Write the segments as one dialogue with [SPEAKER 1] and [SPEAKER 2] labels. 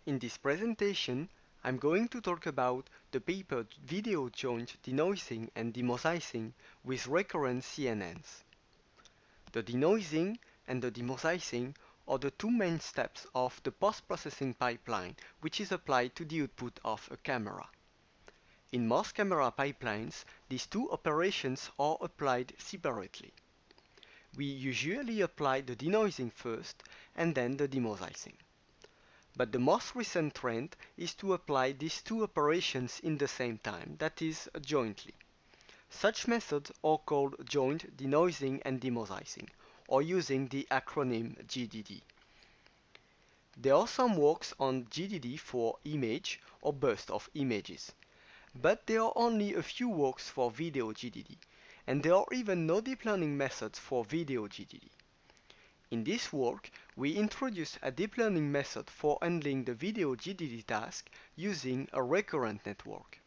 [SPEAKER 1] In this presentation, I'm going to talk about the paper video joint denoising and demosaicing with recurrent CNNs. The denoising and the demosaicing are the two main steps of the post-processing pipeline which is applied to the output of a camera. In most camera pipelines, these two operations are applied separately. We usually apply the denoising first and then the demosaicing. But the most recent trend is to apply these two operations in the same time, that is, jointly. Such methods are called joint denoising and demosaicing, or using the acronym GDD. There are some works on GDD for image or burst of images, but there are only a few works for video GDD, and there are even no deep learning methods for video GDD. In this work, we introduce a deep learning method for handling the video GDD task using a recurrent network.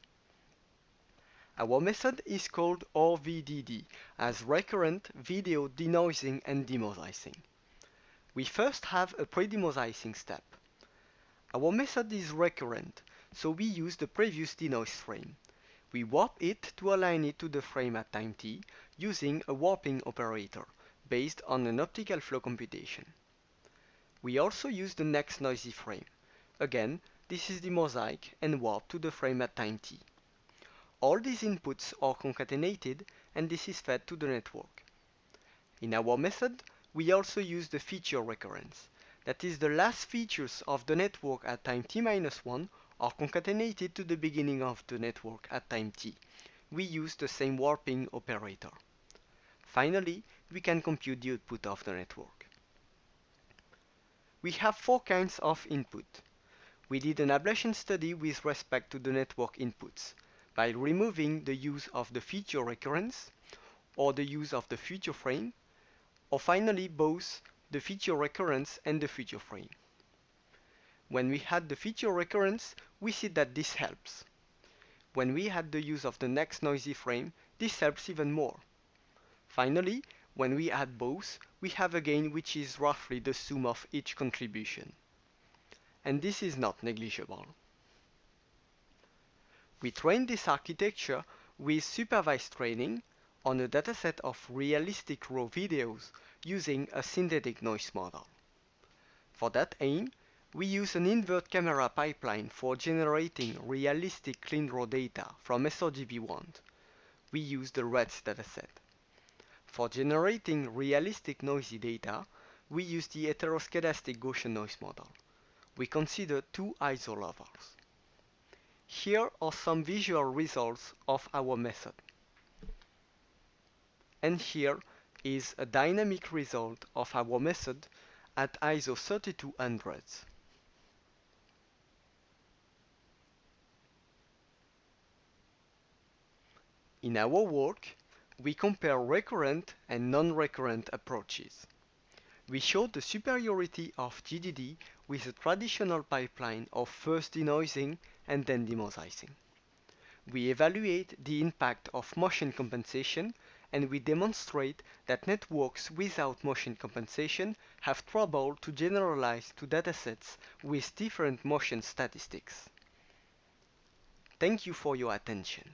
[SPEAKER 1] Our method is called RVDD, as recurrent video denoising and demosaicing. We first have a pre-demosaicing step. Our method is recurrent, so we use the previous denoise frame. We warp it to align it to the frame at time t using a warping operator based on an optical flow computation. We also use the next noisy frame. Again, this is the mosaic and warp to the frame at time t. All these inputs are concatenated and this is fed to the network. In our method, we also use the feature recurrence. That is, the last features of the network at time t-1 are concatenated to the beginning of the network at time t. We use the same warping operator. Finally, we can compute the output of the network. We have four kinds of input. We did an ablation study with respect to the network inputs by removing the use of the feature recurrence or the use of the feature frame, or finally both the feature recurrence and the feature frame. When we had the feature recurrence, we see that this helps. When we had the use of the next noisy frame, this helps even more. Finally, when we add both, we have a gain which is roughly the sum of each contribution. And this is not negligible. We trained this architecture with supervised training on a dataset of realistic raw videos using a synthetic noise model. For that aim, we use an invert camera pipeline for generating realistic clean raw data from sRGB1. We use the REDS dataset. For generating realistic noisy data, we use the heteroscedastic Gaussian noise model. We consider two isolovers. Here are some visual results of our method. And here is a dynamic result of our method at ISO 3200. In our work, we compare recurrent and non-recurrent approaches. We showed the superiority of GDD with a traditional pipeline of first denoising and then demosaicing. We evaluate the impact of motion compensation and we demonstrate that networks without motion compensation have trouble to generalize to datasets with different motion statistics. Thank you for your attention.